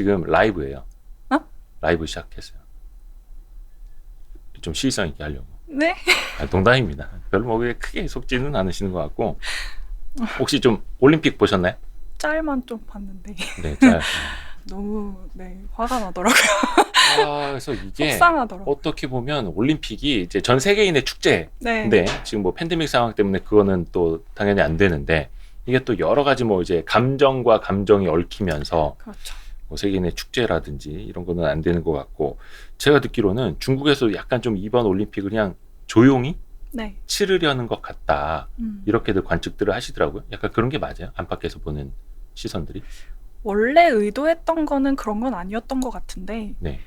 지금 라이브예요. 어? 라이브 시작했어요. 좀 시의성 있게 하려고. 네? 농담입니다. 별로 뭐 크게 속지는 않으시는 것 같고. 혹시 좀 올림픽 보셨나요? 짤만 좀 봤는데 네, 잘. 너무 화가 나더라고요. 그래서 이게 속상하더라고요. 어떻게 보면 올림픽이 이제 전 세계인의 축제. 네. 근데 지금 뭐 팬데믹 상황 때문에 그거는 또 당연히 안 되는데 이게 또 여러 가지 뭐 이제 감정과 감정이 얽히면서 그렇죠. 뭐 세계인의 축제라든지 이런 거는 안 되는 것 같고 제가 듣기로는 중국에서 약간 좀 이번 올림픽을 그냥 조용히 네. 치르려는 것 같다. 이렇게들 관측들을 하시더라고요. 약간 그런 게 맞아요? 안팎에서 보는 시선들이. 원래 의도했던 거는 그런 건 아니었던 것 같은데 네.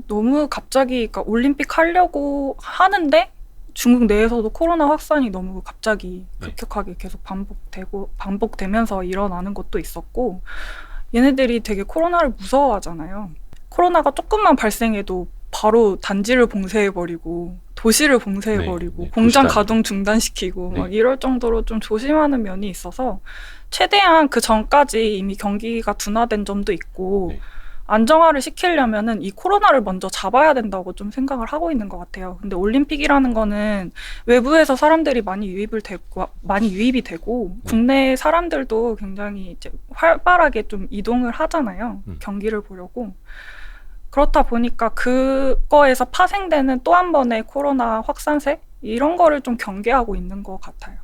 너무 갑자기 그러니까 올림픽 하려고 하는데 중국 내에서도 코로나 확산이 너무 갑자기 급격하게 계속 반복되면서 일어나는 것도 있었고 얘네들이 되게 코로나를 무서워하잖아요. 코로나가 조금만 발생해도 바로 단지를 봉쇄해버리고 도시를 봉쇄해버리고 네, 공장 도시단. 가동 중단시키고 네. 막 이럴 정도로 좀 조심하는 면이 있어서 최대한 그 전까지 이미 경기가 둔화된 점도 있고 네. 안정화를 시키려면은 이 코로나를 먼저 잡아야 된다고 좀 생각을 하고 있는 것 같아요. 근데 올림픽이라는 거는 외부에서 사람들이 많이 유입이 되고 국내 사람들도 굉장히 이제 활발하게 좀 이동을 하잖아요. 경기를 보려고. 그렇다 보니까 그거에서 파생되는 또 한 번의 코로나 확산세 이런 거를 좀 경계하고 있는 것 같아요.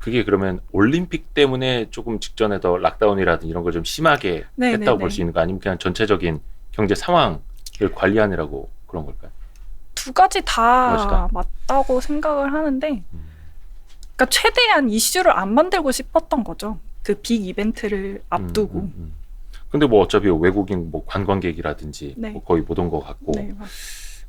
그게 그러면 올림픽 때문에 조금 직전에 더 락다운이라든지 이런 걸 좀 심하게 했다고 볼 수 있는 거 아니면 그냥 전체적인 경제 상황을 관리하느라고 그런 걸까요? 두 가지 다 그것이다. 맞다고 생각을 하는데 그러니까 최대한 이슈를 안 만들고 싶었던 거죠. 그 빅 이벤트를 앞두고. 근데 뭐 어차피 외국인 뭐 관광객이라든지 네. 뭐 거의 못 온 것 같고 네,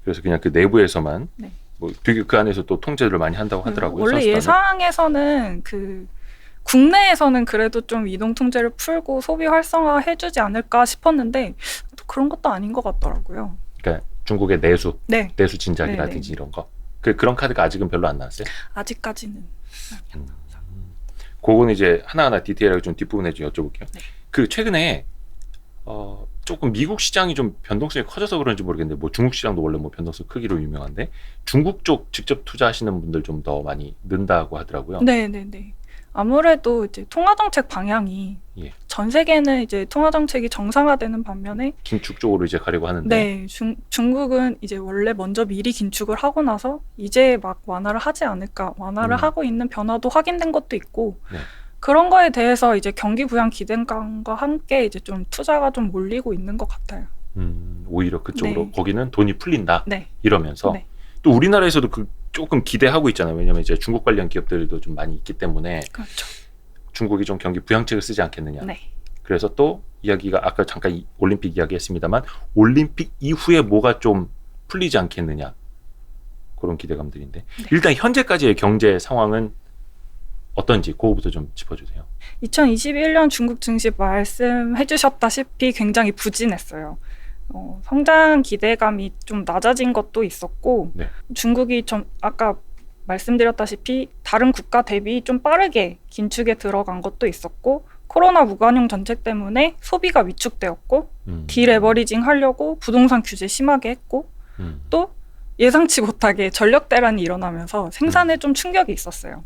그래서 그냥 그 내부에서만 네. 뭐 되게 그 안에서 또 통제를 많이 한다고 하더라고요. 원래 선수단은. 예상에서는 그 국내에서는 그래도 좀 이동 통제를 풀고 소비 활성화 해주지 않을까 싶었는데 또 그런 것도 아닌 것 같더라고요. 그러니까 중국의 내수 네, 진작이라든지 네. 이런 거. 그런 카드가 아직은 별로 안 나왔어요. 아직까지는. 그거는 이제 하나하나 디테일하게 좀 뒷부분에 좀 여쭤볼게요. 네. 그 최근에 조금 미국 시장이 좀 변동성이 커져서 그런지 모르겠는데 뭐 중국 시장도 원래 뭐 변동성 크기로 유명한데 중국 쪽 직접 투자하시는 분들 좀 더 많이 는다고 하더라고요. 네. 아무래도 이제 통화 정책 방향이 예. 전 세계는 이제 통화 정책이 정상화되는 반면에 긴축 쪽으로 이제 가려고 하는데 네, 중국은 이제 원래 먼저 미리 긴축을 하고 나서 이제 막 완화를 하지 않을까 완화를 하고 있는 변화도 확인된 것도 있고 네. 그런 거에 대해서 이제 경기 부양 기대감과 함께 이제 좀 투자가 좀 몰리고 있는 것 같아요. 오히려 그쪽으로 네. 거기는 돈이 풀린다 네. 이러면서 네. 또 우리나라에서도 그 조금 기대하고 있잖아요. 왜냐하면 이제 중국 관련 기업들도 좀 많이 있기 때문에 그렇죠. 중국이 좀 경기 부양책을 쓰지 않겠느냐. 네. 그래서 또 이야기가 아까 잠깐 올림픽 이야기했습니다만 올림픽 이후에 뭐가 좀 풀리지 않겠느냐 그런 기대감들인데 네. 일단 현재까지의 경제 상황은 어떤지 그거부터 좀 짚어주세요. 2021년 중국 증시 말씀해 주셨다시피 굉장히 부진했어요. 성장 기대감이 좀 낮아진 것도 있었고 네. 중국이 좀 아까 말씀드렸다시피 다른 국가 대비 좀 빠르게 긴축에 들어간 것도 있었고 코로나 무관용 정책 때문에 소비가 위축되었고 디레버리징 하려고 부동산 규제 심하게 했고 또 예상치 못하게 전력 대란이 일어나면서 생산에 좀 충격이 있었어요.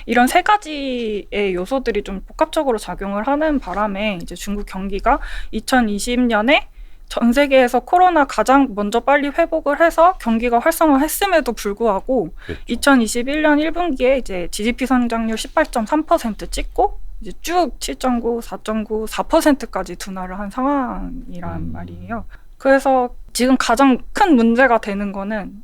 이런 세 가지의 요소들이 좀 복합적으로 작용을 하는 바람에 이제 중국 경기가 2020년에 전 세계에서 코로나 가장 먼저 빨리 회복을 해서 경기가 활성화했음에도 불구하고 그렇죠. 2021년 1분기에 이제 GDP 성장률 18.3% 찍고 이제 쭉 7.9, 4.9, 4%까지 둔화를 한 상황이란 말이에요. 그래서 지금 가장 큰 문제가 되는 거는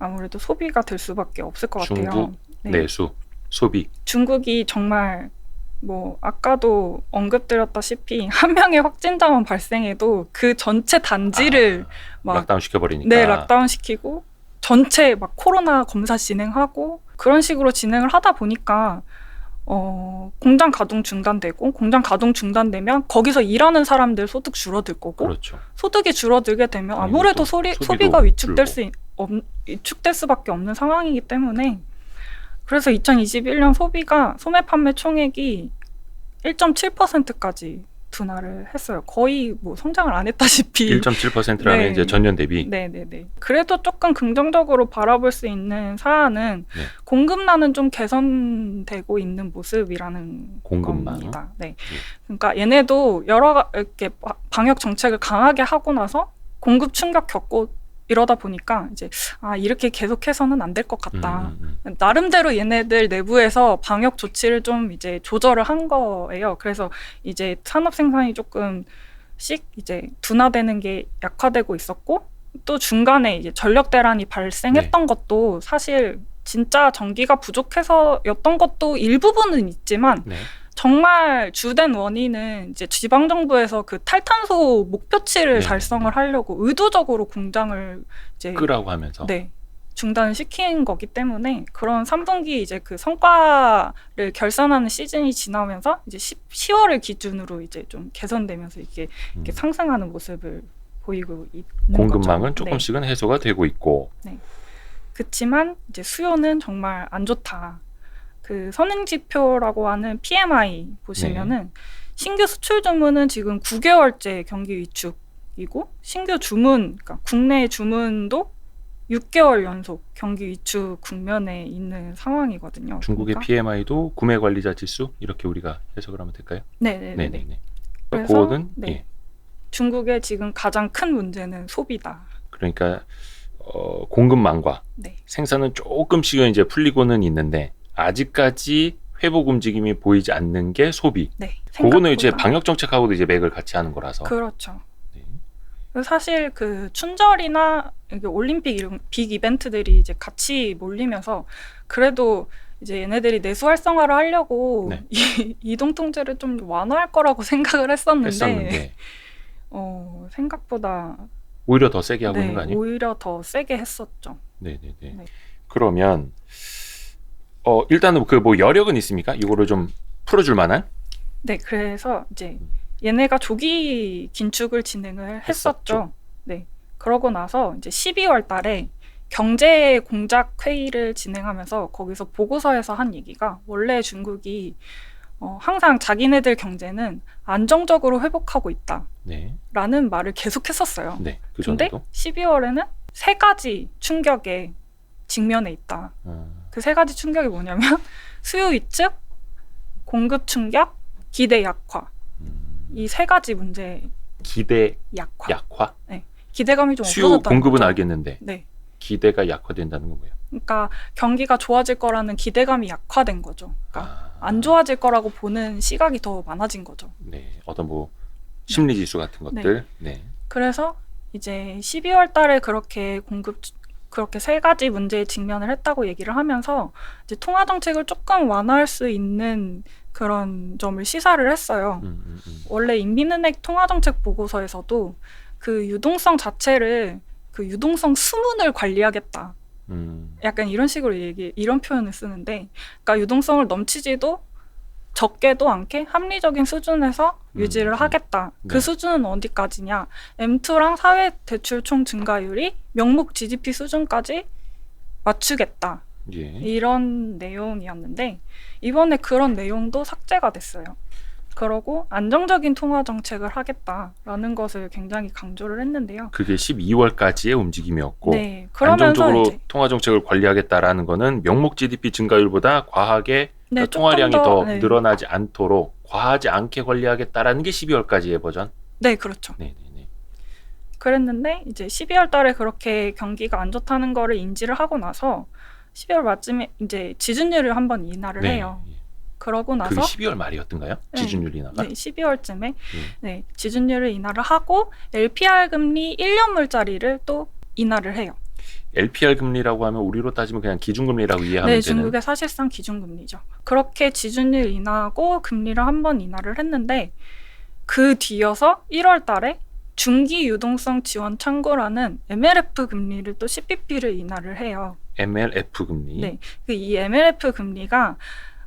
아무래도 소비가 될 수밖에 없을 것 같아요. 중국 내수 소비. 중국이 정말 뭐 아까도 언급드렸다시피 한 명의 확진자만 발생해도 그 전체 단지를 막 락다운 시켜버리니까. 네, 락다운 시키고 전체 막 코로나 검사 진행하고 그런 식으로 진행을 하다 보니까 공장 가동 중단되면 거기서 일하는 사람들 소득 줄어들 거고 그렇죠. 소득이 줄어들게 되면 아무래도 소비가 위축될 수밖에 없는 상황이기 때문에 그래서 2021년 소매 판매 총액이 1.7%까지 둔화를 했어요. 거의 뭐 성장을 안 했다시피. 1.7%라면 네. 이제 전년 대비. 네네네. 그래도 조금 긍정적으로 바라볼 수 있는 사안은 네. 공급난은 좀 개선되고 있는 모습이라는 공급망. 겁니다. 네. 예. 그러니까 얘네도 여러 이렇게 방역 정책을 강하게 하고 나서 공급 충격 겪고 이러다 보니까 이제 이렇게 계속해서는 안 될 것 같다. 나름대로 얘네들 내부에서 방역 조치를 좀 이제 조절을 한 거예요. 그래서 이제 산업 생산이 조금씩 이제 둔화되는 게 약화되고 있었고 또 중간에 이제 전력 대란이 발생했던 것도 사실 진짜 전기가 부족해서였던 것도 일부분은 있지만 네. 정말 주된 원인은 이제 지방 정부에서 그 탈탄소 목표치를 네. 달성을 하려고 의도적으로 공장을 이제 끄라고 하면서. 중단을 시킨 거기 때문에 그런 3분기 이제 그 성과를 결산하는 시즌이 지나면서 이제 10월을 기준으로 이제 좀 개선되면서 이렇게 상승하는 모습을 보이고 있는 공급망은 거죠. 조금씩은 해소가 되고 있고. 그렇지만 이제 수요는 정말 안 좋다. 그 선행지표라고 하는 PMI 보시면은 신규 수출 주문은 지금 9개월째 경기 위축이고 신규 주문, 그러니까 국내 주문도 6개월 연속 경기 위축 국면에 있는 상황이거든요. 중국의 PMI도 구매 관리자 지수 이렇게 우리가 해석을 하면 될까요? 네네네. 그래서 그거는 중국의 지금 가장 큰 문제는 소비다. 그러니까 공급망과 생산은 조금씩은 이제 풀리고는 있는데 아직까지 회복 움직임이 보이지 않는 게 소비. 그거는 이제 방역 정책하고도 이제 맥을 같이 하는 거라서. 그렇죠. 사실 그 춘절이나 올림픽 이런 빅 이벤트들이 이제 같이 몰리면서 그래도 이제 얘네들이 내수 활성화를 하려고 이동 통제를 좀 완화할 거라고 생각을 했었는데 생각보다 오히려 더 세게 하고 있는 거 아니에요? 오히려 더 세게 했었죠. 네네네. 그러면 일단은 그 뭐 여력은 있습니까? 이거를 좀 풀어줄 만한? 네, 그래서 이제 얘네가 조기 긴축을 진행을 했었죠. 네. 그러고 나서 이제 12월 달에 경제 공작 회의를 진행하면서 거기서 보고서에서 한 얘기가 원래 중국이 항상 자기네들 경제는 안정적으로 회복하고 있다. 라는 말을 계속 했었어요. 근데 12월에는 3가지 충격에 직면해 있다. 그 3가지 충격이 뭐냐면 수요 위축, 공급 충격, 기대 약화. 이 3가지 문제. 기대 약화. 네. 기대감이 좀 수요 없어졌다는 공급은 거죠. 알겠는데 기대가 약화된다는 건 뭐예요? 그러니까 경기가 좋아질 거라는 기대감이 약화된 거죠. 그러니까 안 좋아질 거라고 보는 시각이 더 많아진 거죠. 어떤 뭐 심리 지수 같은 것들. 그래서 이제 12월 달에 그렇게 3가지 문제에 직면을 했다고 얘기를 하면서 이제 통화 정책을 조금 완화할 수 있는 그런 점을 시사를 했어요. 원래 인민은행 통화 정책 보고서에서도 그 유동성 자체를 그 유동성 수문을 관리하겠다. 약간 이런 식으로 이런 표현을 쓰는데, 그러니까 유동성을 넘치지도 적게도 않게 합리적인 수준에서 유지를 하겠다. 그 수준은 어디까지냐? M2랑 사회 대출 총 증가율이 명목 GDP 수준까지 맞추겠다. 이런 내용이었는데 이번에 그런 내용도 삭제가 됐어요. 그러고 안정적인 통화 정책을 하겠다라는 것을 굉장히 강조를 했는데요. 그게 12월까지의 움직임이었고 그러면서 안정적으로 통화 정책을 관리하겠다라는 거는 명목 GDP 증가율보다 과하게 그러니까 통화량이 더 늘어나지 않도록 과하지 않게 관리하겠다라는 게 12월까지의 버전? 네, 그렇죠. 그랬는데 이제 12월 달에 그렇게 경기가 안 좋다는 거를 인지를 하고 나서 12월 말쯤에 이제 지준율을 한번 인하를 해요. 그러고 나서 그게 12월 말이었던가요? 지준율 인하가? 12월쯤에 지준율을 인하를 하고 LPR 금리 1년 물짜리를 또 인하를 해요. LPR 금리라고 하면 우리로 따지면 그냥 기준금리라고 이해하면 되는? 중국의 사실상 기준금리죠. 그렇게 지준율 인하하고 금리를 한번 인하를 했는데 그 뒤여서 1월 달에 중기 유동성 지원 창구라는 MLF 금리를 또 10bp를 인하를 해요. MLF 금리? 이 MLF 금리가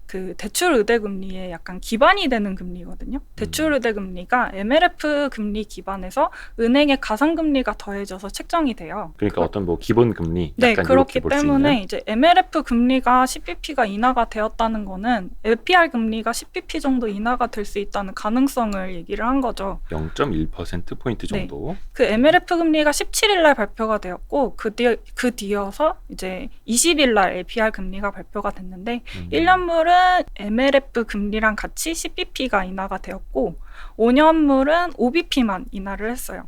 그 대출 의대 금리에 약간 기반이 되는 금리거든요. 대출 의대 금리가 MLF 금리 기반에서 은행의 가상 금리가 더해져서 책정이 돼요. 그러니까 어떤 뭐 기본 금리 네, 약간 그렇기 이렇게 볼 수 때문에 있는. 이제 MLF 금리가 10bp가 인하가 되었다는 거는 LPR 금리가 10bp 정도 인하가 될 수 있다는 가능성을 얘기를 한 거죠. 0.1%포인트 네. 정도. 그 MLF 금리가 17일 날 발표가 되었고 그 뒤어서 이제 20일 날 LPR 금리가 발표가 됐는데 1년물은 MLF 금리랑 같이 10bp가 인하가 되었고 5년물은 5bp만 인하를 했어요.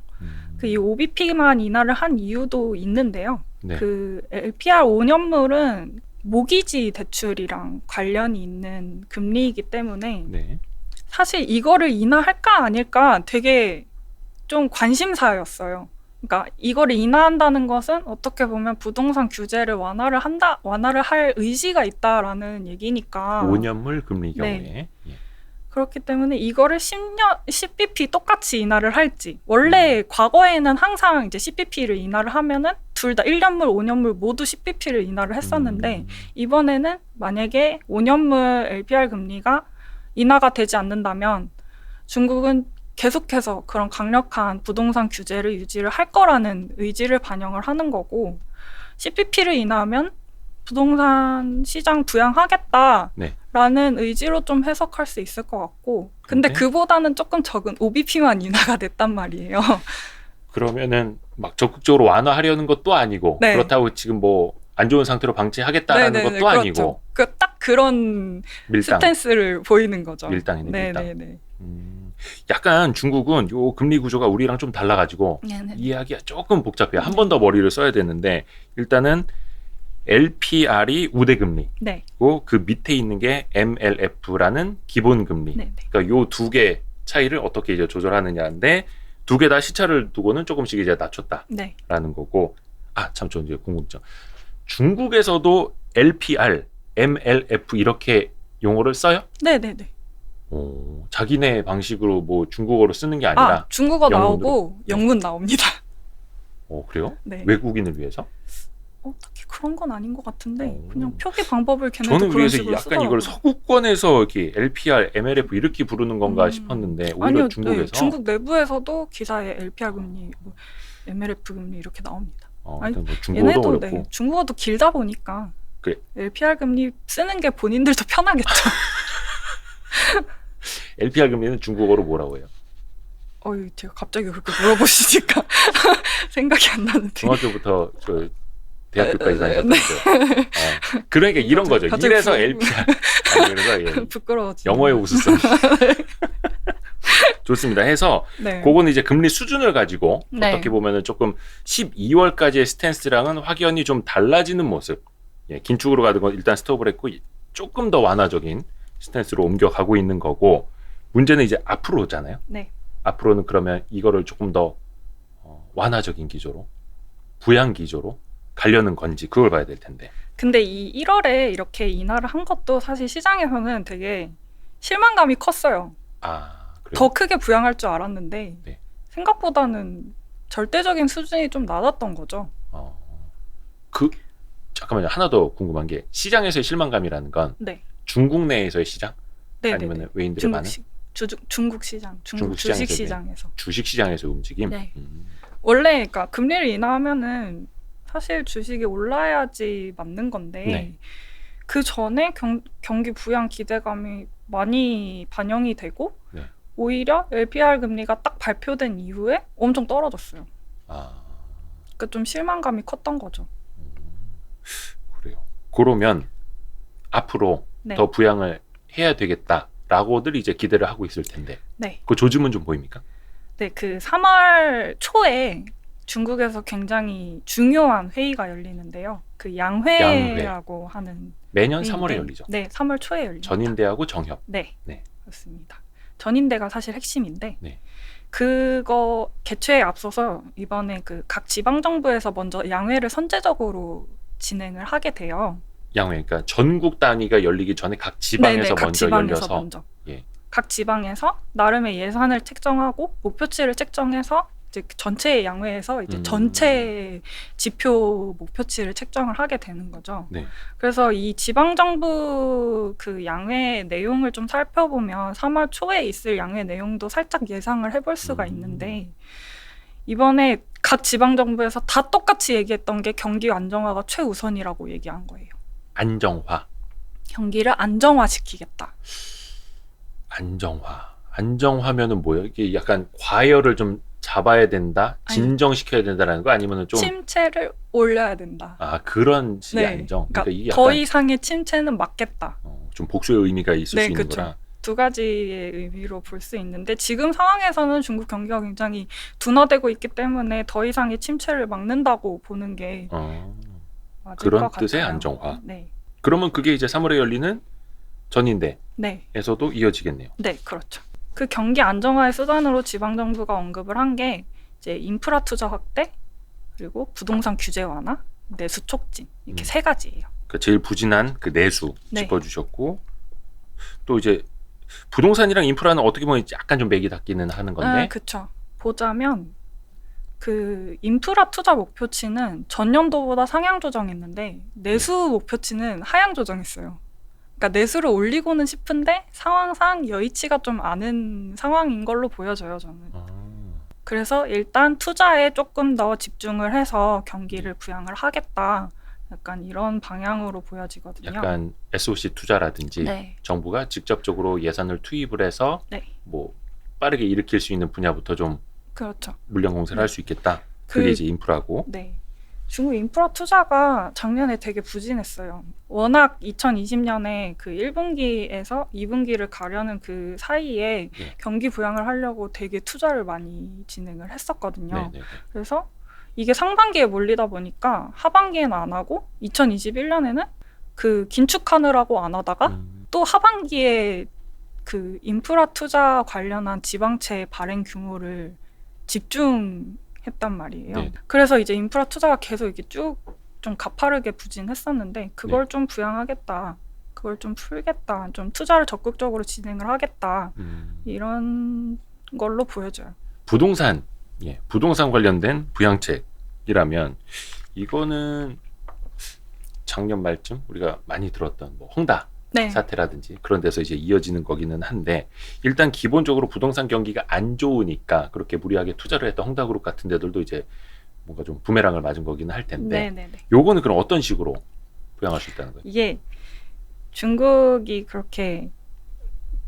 그 이 5bp만 인하를 한 이유도 있는데요. 네. 그 LPR 5년물은 모기지 대출이랑 관련이 있는 금리이기 때문에 네. 사실 이거를 인하할까 아닐까 되게 좀 관심사였어요. 그러니까 이거를 인하한다는 것은 어떻게 보면 부동산 규제를 완화를 할 의지가 있다라는 얘기니까. 5년물 금리 네. 경우에. 예. 그렇기 때문에 이거를 10bp 똑같이 인하를 할지. 원래 과거에는 항상 이제 10bp를 인하를 하면은 둘 다 1년물, 5년물 모두 10bp를 인하를 했었는데 이번에는 만약에 5년물 LPR 금리가 인하가 되지 않는다면 중국은 계속해서 그런 강력한 부동산 규제를 유지를 할 거라는 의지를 반영을 하는 거고 10bp를 인하하면 부동산 시장 부양하겠다라는 네. 의지로 좀 해석할 수 있을 것 같고 근데 네. 그보다는 조금 적은 5bp만 인하가 됐단 말이에요. 그러면은 막 적극적으로 완화하려는 것도 아니고 네. 그렇다고 지금 뭐 안 좋은 상태로 방치하겠다라는 네네네, 것도 그렇죠. 아니고 딱 그런 밀당. 스탠스를 보이는 거죠. 밀당이네, 밀당. 네네네. 약간 중국은 요 금리 구조가 우리랑 좀 달라가지고 네네. 이해하기가 조금 복잡해요. 한 번 더 머리를 써야 되는데 일단은 LPR이 우대금리, 네. 그리고 그 밑에 있는 게 MLF라는 기본금리. 네네. 그러니까 요 두 개 차이를 어떻게 이제 조절하느냐인데 두 개 다 시차를 두고는 조금씩 이제 낮췄다라는 네. 거고. 참 저 이제 궁금증. 중국에서도 LPR, MLF 이렇게 용어를 써요? 네네네. 자기네 방식으로 뭐 중국어로 쓰는 게 아니라. 중국어 영문으로? 나오고 영문 나옵니다. 그래요? 네. 외국인을 위해서? 딱히 그런 건 아닌 것 같은데 그냥 표기 방법을 걔네도 저는 그런 그래서 식으로 약간 쓰더라고요. 이걸 서구권에서 이렇게 LPR, MLF 이렇게 부르는 건가 싶었는데 오히려 아니요, 중국에서. 네, 중국 내부에서도 기사에 LPR 금리, 뭐 MLF 금리 이렇게 나옵니다. 아니, 뭐 중국어도 얘네도 어렵고. 중국어도 길다 보니까 그래. LPR 금리 쓰는 게 본인들도 편하겠죠. LPR 금리는 중국어로 뭐라고 해요? 제가 갑자기 그렇게 물어보시니까 생각이 안 나는데. 중학교부터 그 대학교까지 다니셨다고요. 그러니까 이런 거죠. 이래서 LPR. 그래서 부끄러워지. 영어의 우수성. 좋습니다. 해서 네. 그거는 이제 금리 수준을 가지고 네. 어떻게 보면은 조금 12월까지의 스탠스랑은 확연히 좀 달라지는 모습. 긴축으로 가는 건 일단 스톱을 했고 조금 더 완화적인 스탠스로 옮겨가고 있는 거고 문제는 이제 앞으로잖아요. 네. 앞으로는 그러면 이거를 조금 더 완화적인 기조로 부양 기조로 가려는 건지 그걸 봐야 될 텐데. 근데 이 1월에 이렇게 인하를 한 것도 사실 시장에서는 되게 실망감이 컸어요. 그래요? 더 크게 부양할 줄 알았는데 네. 생각보다는 절대적인 수준이 좀 낮았던 거죠. 잠깐만요. 하나 더 궁금한 게 시장에서의 실망감이라는 건 네. 중국 내에서의 시장? 네, 아니면 외인들의 반응? 중국 시장, 중국 시장에서, 주식 시장에서. 주식 시장에서 움직임? 네. 원래 그러니까 금리를 인하하면은 사실 주식이 올라야지 맞는 건데 네. 그 전에 경기 부양 기대감이 많이 반영이 되고 네. 오히려 LPR 금리가 딱 발표된 이후에 엄청 떨어졌어요. 그러니까 좀 실망감이 컸던 거죠. 그래요. 그러면 앞으로 네. 더 부양을 해야 되겠다라고들 이제 기대를 하고 있을 텐데 네. 그 조짐은 좀 보입니까? 네, 그 3월 초에 중국에서 굉장히 중요한 회의가 열리는데요. 그 양회라고 하는 매년 회의인데, 3월에 열리죠. 네, 3월 초에 열립니다. 전인대하고 정협. 네, 네. 그렇습니다. 전인대가 사실 핵심인데 네. 그거 개최에 앞서서 이번에 그 각 지방 정부에서 먼저 양회를 선제적으로 진행을 하게 돼요. 양회, 그러니까 전국 단위가 열리기 전에 각 지방에서 네네, 각 먼저 지방에서 열려서 먼저. 예. 각 지방에서 나름의 예산을 책정하고 목표치를 책정해서 이제 전체 양회에서 이제 전체 지표 목표치를 책정을 하게 되는 거죠. 네. 그래서 이 지방정부 그 양회 내용을 좀 살펴보면 3월 초에 있을 양회 내용도 살짝 예상을 해볼 수가 있는데 이번에 각 지방정부에서 다 똑같이 얘기했던 게 경기 안정화가 최우선이라고 얘기한 거예요. 안정화. 경기를 안정화시키겠다. 안정화면은 뭐예요? 이게 약간 과열을 좀 잡아야 된다, 진정시켜야 된다라는 거 아니면은 좀 침체를 올려야 된다. 아 그런 식의 네. 안정. 그러니까 이게 더 약간 이상의 침체는 막겠다. 좀 복수의 의미가 있을 네, 수 있는 그쵸. 거라. 두 가지의 의미로 볼 수 있는데 지금 상황에서는 중국 경기가 굉장히 둔화되고 있기 때문에 더 이상의 침체를 막는다고 보는 게 맞을 그런 것 뜻의 같아요. 안정화. 네. 그러면 그게 이제 3월에 열리는 전인대에서도 네. 이어지겠네요. 네, 그렇죠. 그 경기 안정화의 수단으로 지방정부가 언급을 한 게 이제 인프라 투자 확대, 그리고 부동산 규제 완화, 내수 촉진 이렇게 세 가지예요. 그 제일 부진한 그 내수 네. 짚어주셨고 또 이제 부동산이랑 인프라는 어떻게 보면 약간 좀 맥이 닿기는 하는 건데. 그렇죠. 보자면 그 인프라 투자 목표치는 전년도보다 상향 조정했는데 내수 목표치는 하향 조정했어요. 그러니까 내수를 올리고는 싶은데 상황상 여의치가 좀 않은 상황인 걸로 보여져요, 저는. 그래서 일단 투자에 조금 더 집중을 해서 경기를 부양을 하겠다. 약간 이런 방향으로 보여지거든요. 약간 SOC 투자라든지 네. 정부가 직접적으로 예산을 투입을 해서 네. 뭐 빠르게 일으킬 수 있는 분야부터 좀 그렇죠. 물량 공세를 네. 할 수 있겠다. 그게 이제 인프라고. 네. 중국 인프라 투자가 작년에 되게 부진했어요. 워낙 2020년에 그 1분기에서 2분기를 가려는 그 사이에 네. 경기 부양을 하려고 되게 투자를 많이 진행을 했었거든요. 네. 그래서 이게 상반기에 몰리다 보니까 하반기에는 안 하고 2021년에는 그 긴축하느라고 안 하다가 또 하반기에 그 인프라 투자 관련한 지방채 발행 규모를 집중했단 말이에요. 네. 그래서 이제 인프라 투자가 계속 이렇게 쭉 좀 가파르게 부진했었는데 그걸 좀 부양하겠다. 그걸 좀 풀겠다. 좀 투자를 적극적으로 진행을 하겠다. 이런 걸로 보여져요. 부동산 관련된 부양책이라면 이거는 작년 말쯤 우리가 많이 들었던 뭐 홍다 네. 사태라든지 그런 데서 이제 이어지는 거기는 한데 일단 기본적으로 부동산 경기가 안 좋으니까 그렇게 무리하게 투자를 했던 홍다그룹 같은 데들도 이제 뭔가 좀 부메랑을 맞은 거기는 할 텐데 요거는 그럼 어떤 식으로 부양할 수 있다는 거예요? 이게 중국이 그렇게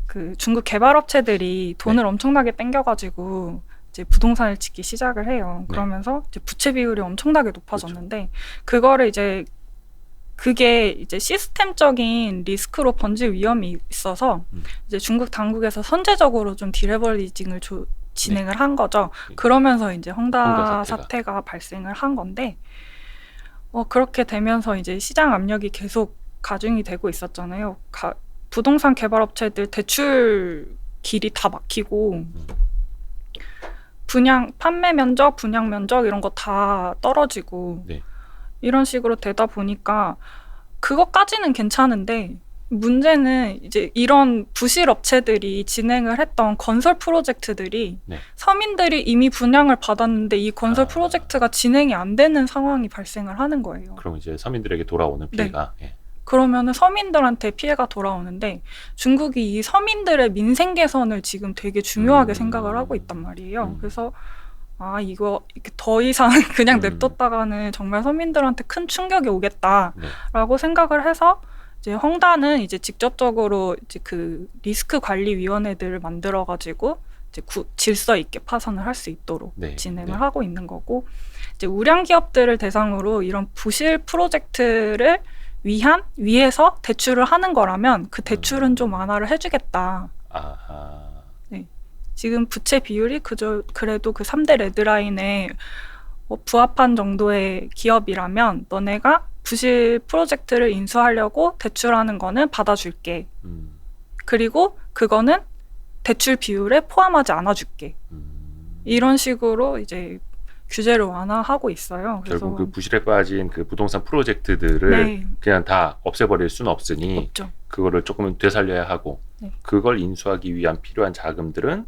그 중국 개발업체들이 돈을 엄청나게 땡겨가지고 이제 부동산을 짓기 시작을 해요. 그러면서 이제 부채 비율이 엄청나게 높아졌는데 그거를 이제 그게 이제 시스템적인 리스크로 번질 위험이 있어서 이제 중국 당국에서 선제적으로 좀 디레버리징을 진행을 한 거죠. 그러면서 이제 홍다 사태가 발생을 한 건데 그렇게 되면서 이제 시장 압력이 계속 가중이 되고 있었잖아요. 부동산 개발업체들 대출 길이 다 막히고 판매 면적, 분양 면적 이런 거 다 떨어지고 이런 식으로 되다 보니까 그것까지는 괜찮은데 문제는 이제 이런 부실 업체들이 진행을 했던 건설 프로젝트들이 서민들이 이미 분양을 받았는데 이 건설 프로젝트가 진행이 안 되는 상황이 발생을 하는 거예요. 그럼 이제 서민들에게 돌아오는 피해가 그러면은 서민들한테 피해가 돌아오는데 중국이 이 서민들의 민생 개선을 지금 되게 중요하게 생각을 하고 있단 말이에요. 그래서 이거 이렇게 더 이상 그냥 냅뒀다가는 정말 서민들한테 큰 충격이 오겠다라고 생각을 해서 이제 홍다는 이제 직접적으로 이제 그 리스크 관리 위원회들을 만들어 가지고 이제 질서 있게 파산을 할 수 있도록 진행을 하고 있는 거고 이제 우량 기업들을 대상으로 이런 부실 프로젝트를 위해서 대출을 하는 거라면 그 대출은 좀 완화를 해주겠다. 지금 부채 비율이 그래도 그 3대 레드라인에 부합한 정도의 기업이라면 너네가 부실 프로젝트를 인수하려고 대출하는 거는 받아줄게. 그리고 그거는 대출 비율에 포함하지 않아줄게. 이런 식으로 이제 규제를 완화하고 있어요. 그래서 결국 그 부실에 빠진 그 부동산 프로젝트들을 그냥 다 없애버릴 수는 없으니 없죠. 그거를 조금은 되살려야 하고 그걸 인수하기 위한 필요한 자금들은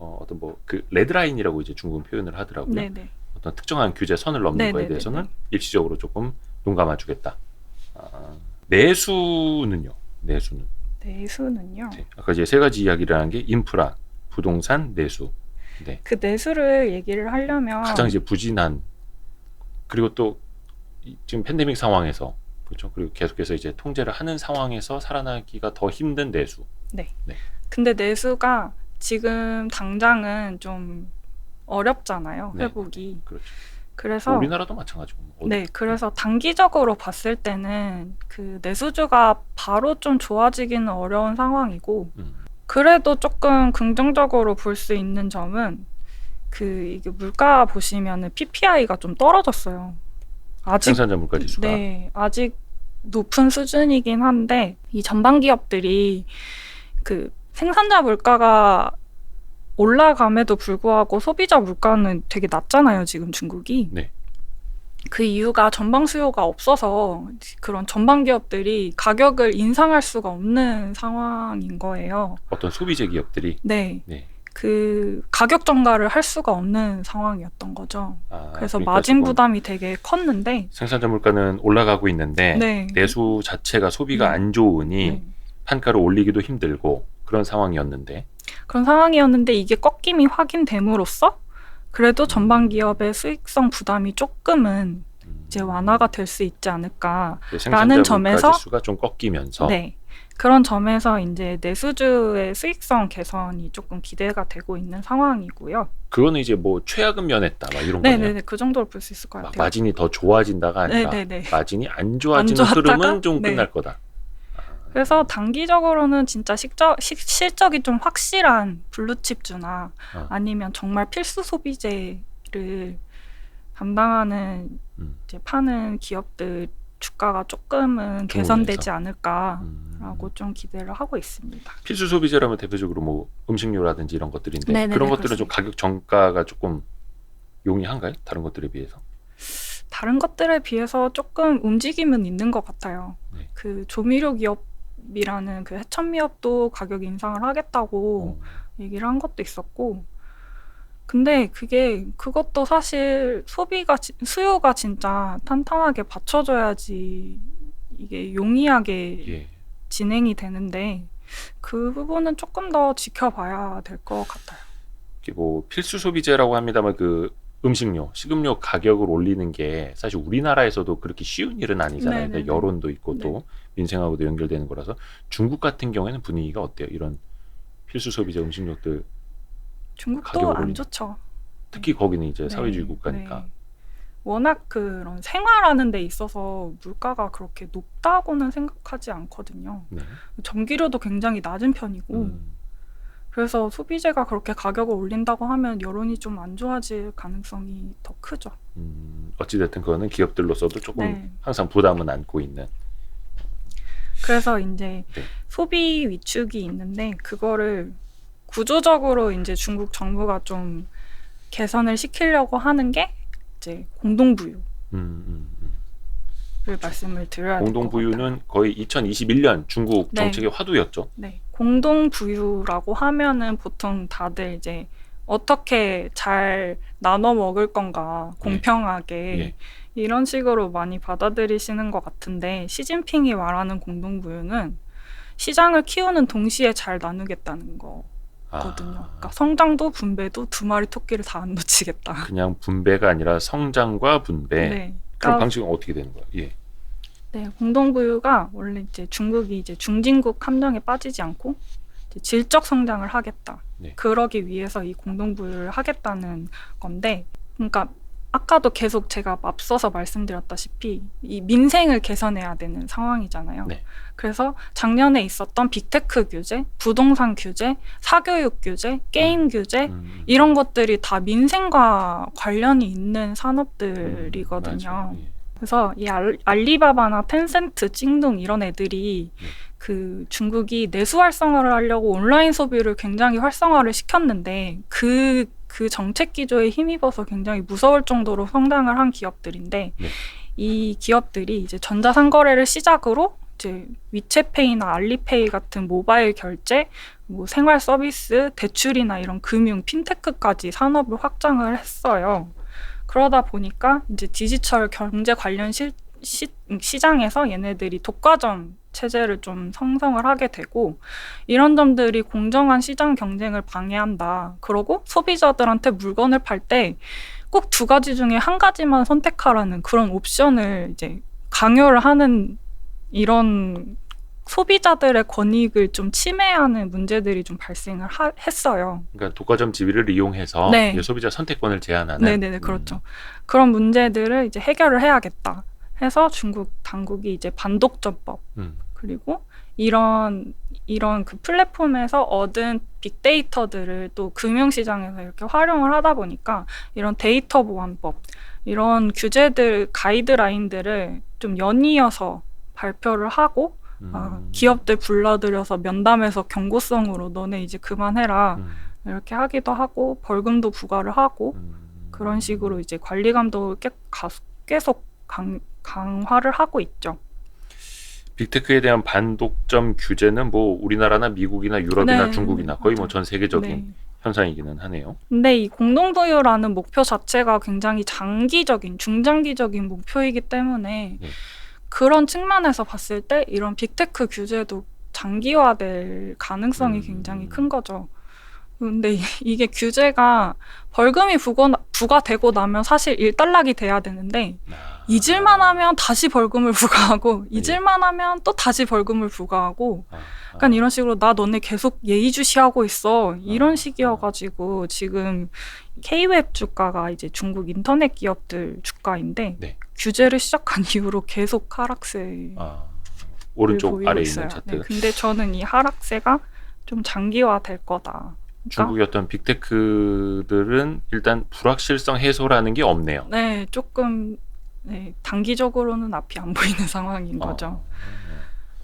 어떤 뭐 그 레드라인이라고 이제 중국은 표현을 하더라고요. 네네. 어떤 특정한 규제 선을 넘는 네네네네. 거에 대해서는 일시적으로 조금 눈 감아주겠다. 내수는요? 내수는요? 네. 아까 이제 세 가지 이야기를 한 게 인프라, 부동산, 내수. 네. 그 내수를 얘기를 하려면 가장 이제 부진한, 그리고 또 지금 팬데믹 상황에서, 그렇죠. 그리고 계속해서 이제 통제를 하는 상황에서 살아나기가 더 힘든 내수. 네. 근데 내수가 지금 당장은 좀 어렵잖아요. 회복이. 그렇죠. 그래서 우리나라도 마찬가지고. 네, 그래서 단기적으로 봤을 때는 그 내수주가 바로 좀 좋아지기는 어려운 상황이고, 그래도 조금 긍정적으로 볼 수 있는 점은 이게 물가 보시면은 PPI가 좀 떨어졌어요. 아직 생산자 물가 지수가. 네, 아직 높은 수준이긴 한데 이 전방 기업들이 그 생산자 물가가 올라감에도 불구하고 소비자 물가는 되게 낮잖아요, 지금 중국이. 네. 그 이유가 전방 수요가 없어서 그런 전방 기업들이 가격을 인상할 수가 없는 상황인 거예요. 어떤 소비재 기업들이. 네. 네. 그 가격 전가를 할 수가 없는 상황이었던 거죠. 그래서 그러니까 마진 부담이 되게 컸는데 생산자 물가는 올라가고 있는데 네. 내수 자체가 소비가 안 좋으니 판가를 올리기도 힘들고 그런 상황이었는데 이게 꺾임이 확인됨으로써 그래도 전방 기업의 수익성 부담이 조금은 이제 완화가 될 수 있지 않을까라는 점에서 지수가 좀 꺾이면서 네. 그런 점에서 이제 내수주의 수익성 개선이 조금 기대가 되고 있는 상황이고요. 그거는 이제 뭐 최악은 면했다 막 이런 거네요. 네네네, 그 정도로 볼 수 있을 것 같아요. 마진이 더 좋아진다가 아니라 네네네. 마진이 안 좋아지는 흐름은 좀 끝날 거다. 그래서 단기적으로는 진짜 실적이 좀 확실한 블루칩주나 아니면 정말 필수 소비재를 담당하는 이제 파는 기업들 주가가 조금은 개선되지 않을까라고 좀 기대를 하고 있습니다. 필수 소비재라면 대표적으로 뭐 음식료라든지 이런 것들인데 네네네, 그런 것들은 그렇습니다. 좀 가격 정가가 조금 용이한가요? 다른 것들에 비해서? 다른 것들에 비해서 조금 움직임은 있는 것 같아요. 네. 그 조미료 기업이라는 그 해천미업도 가격 인상을 하겠다고 얘기를 한 것도 있었고, 근데 그것도 사실 수요가 진짜 탄탄하게 받쳐줘야지 이게 용이하게 진행이 되는데 그 부분은 조금 더 지켜봐야 될 것 같아요. 뭐 필수 소비재라고 합니다만 그 음식료, 식음료 가격을 올리는 게 사실 우리나라에서도 그렇게 쉬운 일은 아니잖아요. 그러니까 여론도 있고 또 민생하고도 연결되는 거라서 중국 같은 경우에는 분위기가 어때요? 이런 필수 소비재 음식료들 중국도 안 좋죠. 특히 거기는 이제 사회주의 국가니까. 워낙 그런 생활하는 데 있어서 물가가 그렇게 높다고는 생각하지 않거든요. 전기료도 굉장히 낮은 편이고 그래서 소비재가 그렇게 가격을 올린다고 하면 여론이 좀 안 좋아질 가능성이 더 크죠. 어찌됐든 그거는 기업들로서도 조금 항상 부담은 안고 있는. 그래서 이제 소비 위축이 있는데 그거를 구조적으로 이제 중국 정부가 좀 개선을 시키려고 하는 게 이제 공동부유를 말씀을 드려야 될 것 같아요. 공동부유는 거의 2021년 중국 정책의 화두였죠. 네, 공동부유라고 하면은 보통 다들 이제 어떻게 잘 나눠 먹을 건가 공평하게 이런 식으로 많이 받아들이시는 것 같은데 시진핑이 말하는 공동부유는 시장을 키우는 동시에 잘 나누겠다는 거. 거든요. 그러니까 성장도 분배도 두 마리 토끼를 다 안 놓치겠다. 그냥 분배가 아니라 성장과 분배. 그럼 방식은 어떻게 되는 거예요? 네, 공동부유가 원래 이제 중국이 이제 중진국 함정에 빠지지 않고 이제 질적 성장을 하겠다. 그러기 위해서 이 공동부유를 하겠다는 건데, 그러니까 아까도 계속 제가 앞서서 말씀드렸다시피 이 민생을 개선해야 되는 상황이잖아요. 그래서 작년에 있었던 빅테크 규제, 부동산 규제, 사교육 규제, 게임 규제 이런 것들이 다 민생과 관련이 있는 산업들이거든요. 그래서 이 알리바바나 텐센트, 찡둥 이런 애들이 그 중국이 내수 활성화를 하려고 온라인 소비를 굉장히 활성화를 시켰는데 그 정책 기조에 힘입어서 굉장히 무서울 정도로 성장을 한 기업들인데 이 기업들이 이제 전자상거래를 시작으로 이제 위챗페이나 알리페이 같은 모바일 결제, 뭐 생활 서비스, 대출이나 이런 금융, 핀테크까지 산업을 확장을 했어요. 그러다 보니까 이제 디지털 경제 관련 시장에서 얘네들이 독과점 체제를 좀 형성을 하게 되고, 이런 점들이 공정한 시장 경쟁을 방해한다. 그러고 소비자들한테 물건을 팔 때 꼭 두 가지 중에 한 가지만 선택하라는 그런 옵션을 이제 강요를 하는, 이런 소비자들의 권익을 좀 침해하는 문제들이 좀 발생을 했어요. 그러니까 독과점 지위를 이용해서 네. 소비자 선택권을 제한하는. 네네네, 그렇죠. 그런 문제들을 이제 해결을 해야겠다 해서 중국 당국이 이제 반독점법, 그리고 이런 그 플랫폼에서 얻은 빅데이터들을 또 금융시장에서 이렇게 활용을 하다 보니까 이런 데이터 보안법, 이런 규제들, 가이드라인들을 좀 연이어서 발표를 하고, 기업들 불러들여서 면담에서 경고성으로 너네 이제 그만해라 이렇게 하기도 하고, 벌금도 부과를 하고, 그런 식으로 이제 관리 감독을 계속 강화를 하고 있죠. 빅테크에 대한 반독점 규제는 뭐 우리나라나 미국이나 유럽이나 네, 중국이나 거의 뭐 전 세계적인 네. 현상이기는 하네요. 근데 이 공동부유라는 목표 자체가 굉장히 장기적인, 중장기적인 목표이기 때문에 네. 그런 측면에서 봤을 때 이런 빅테크 규제도 장기화될 가능성이 굉장히 큰 거죠. 근데 이게 규제가 벌금이 부과되고 나면 사실 일단락이 돼야 되는데, 잊을만 하면 다시 벌금을 부과하고, 잊을만 하면 또 다시 벌금을 부과하고, 약간 이런 식으로 나 너네 계속 예의주시하고 있어, 이런 식이어가지고 지금 K-웹 주가가 이제 중국 인터넷 기업들 주가인데, 네. 규제를 시작한 이후로 계속 하락세. 오른쪽 아래에 있어요. 있는 차트. 네, 근데 저는 이 하락세가 좀 장기화될 거다. 중국의 어떤 빅테크들은 일단 불확실성 해소라는 게 없네요. 네, 조금 단기적으로는 앞이 안 보이는 상황인 거죠.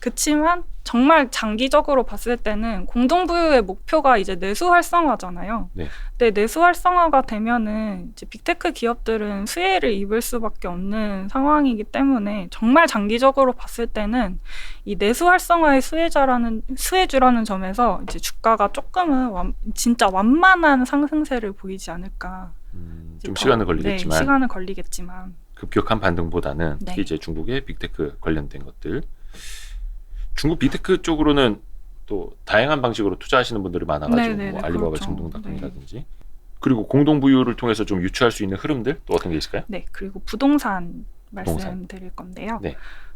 그치만 정말 장기적으로 봤을 때는 공동부유의 목표가 이제 내수 활성화잖아요. 네. 근데 내수 활성화가 되면은 이제 빅테크 기업들은 수혜를 입을 수밖에 없는 상황이기 때문에 정말 장기적으로 봤을 때는 이 내수 활성화의 수혜주라는 점에서 이제 주가가 조금은 진짜 완만한 상승세를 보이지 않을까. 좀 시간은 걸리겠지만. 네, 시간은 걸리겠지만. 급격한 반등보다는 특히 이제 중국의 빅테크 관련된 것들. 중국 빅테크 쪽으로는 또 다양한 방식으로 투자하시는 분들이 많아가지고 뭐 알리바바, 그렇죠. 정동닷컴이라든지. 네. 그리고 공동부유를 통해서 좀 유추할 수 있는 흐름들 또 어떤 게 있을까요? 네, 그리고 부동산 말씀드릴 건데요. 네.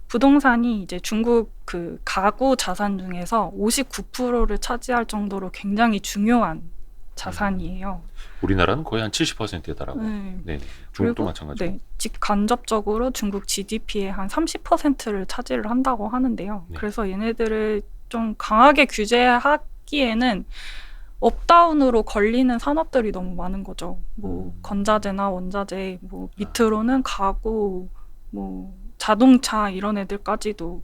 부동산이 이제 중국 그 가구 자산 중에서 59%를 차지할 정도로 굉장히 중요한 자산이에요. 우리나라는 거의 한 70%에 달하고. 네. 중국도 마찬가지고. 네. 직간접적으로 중국 GDP의 한 30%를 차지를 한다고 하는데요. 네. 그래서 얘네들을 좀 강하게 규제하기에는 업다운으로 걸리는 산업들이 너무 많은 거죠. 뭐 건자재나 원자재, 뭐 밑으로는 가구, 뭐 자동차 이런 애들까지도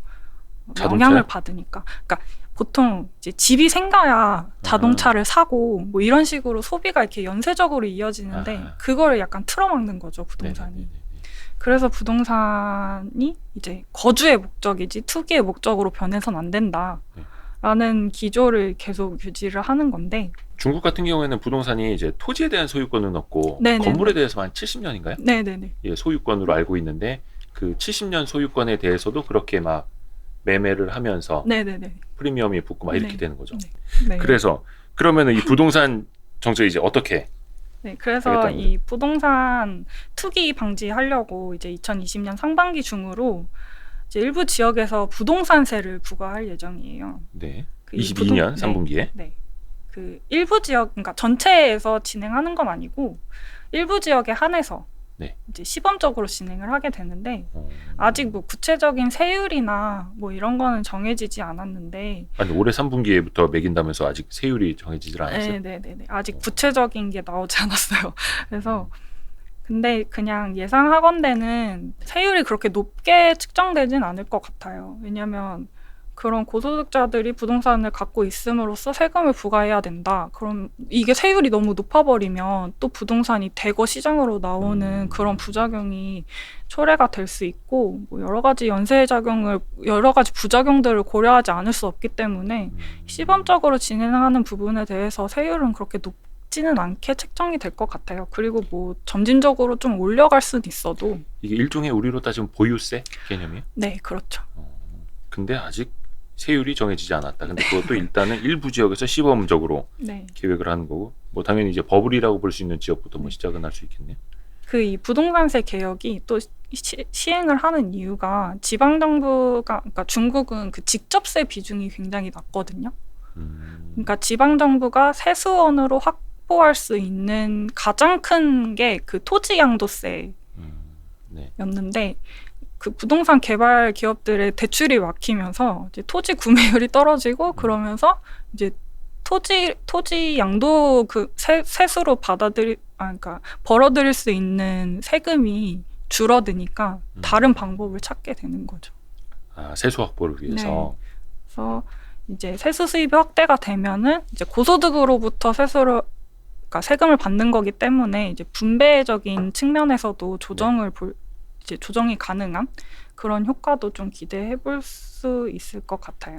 영향을 받으니까. 그러니까 보통 이제 집이 생겨야 자동차를 사고 뭐 이런 식으로 소비가 이렇게 연쇄적으로 이어지는데 그거를 약간 틀어막는 거죠, 부동산이. 네네네네. 그래서 부동산이 이제 거주의 목적이지 투기의 목적으로 변해선 안 된다라는 기조를 계속 유지를 하는 건데, 중국 같은 경우에는 부동산이 이제 토지에 대한 소유권은 없고 네네네. 건물에 대해서 한 70년인가요? 네네네. 예, 소유권으로 알고 있는데 그 70년 소유권에 대해서도 그렇게 막 매매를 하면서 네네네. 프리미엄이 붙고 막 이렇게 되는 거죠. 네. 그래서 그러면은 이 부동산 정책이 이제 어떻게? 네, 그래서 이 부동산 투기 방지하려고 이제 2020년 상반기 중으로 이제 일부 지역에서 부동산세를 부과할 예정이에요. 네. 그 22년 3분기에. 네. 그 일부 지역, 그러니까 전체에서 진행하는 건 아니고 일부 지역에 한해서 이제 시범적으로 진행을 하게 되는데 아직 뭐 구체적인 세율이나 뭐 이런 거는 정해지지 않았는데. 아니 올해 3분기에부터 매긴다면서 아직 세율이 정해지질 않았어요? 네네네. 아직 구체적인 게 나오지 않았어요. 그래서 근데 그냥 예상하건대는 세율이 그렇게 높게 측정되진 않을 것 같아요. 왜냐하면 그런 고소득자들이 부동산을 갖고 있음으로써 세금을 부과해야 된다. 그럼 이게 세율이 너무 높아버리면 또 부동산이 대거 시장으로 나오는 그런 부작용이 초래가 될 수 있고 뭐 여러 가지 여러 가지 부작용들을 고려하지 않을 수 없기 때문에 시범적으로 진행하는 부분에 대해서 세율은 그렇게 높지는 않게 책정이 될 것 같아요. 그리고 뭐 점진적으로 좀 올려갈 수는 있어도 이게 일종의 우리로 따지면 보유세 개념이에요? 네, 그렇죠. 근데 아직 세율이 정해지지 않았다. 근데 그것도 일단은 일부 지역에서 시범적으로 네. 계획을 하는 거고, 뭐 당연히 이제 버블이라고 볼 수 있는 지역부터 뭐 시작은 할 수 있겠네요. 그 이 부동산세 개혁이 또 시행을 하는 이유가 지방 정부가 그러니까 중국은 그 직접세 비중이 굉장히 낮거든요. 그러니까 지방 정부가 세수원으로 확보할 수 있는 가장 큰 게 그 토지 양도세였는데 네. 그 부동산 개발 기업들의 대출이 막히면서 이제 토지 구매율이 떨어지고 그러면서 이제 토지 양도 그 세수로 그러니까 벌어들일 수 있는 세금이 줄어드니까 다른 방법을 찾게 되는 거죠. 아, 세수 확보를 위해서. 네. 그래서 이제 세수 수입이 확대가 되면은 이제 고소득으로부터 그러니까 세금을 받는 거기 때문에 이제 분배적인 측면에서도 조정이 가능한 그런 효과도 좀 기대해 볼 수 있을 것 같아요.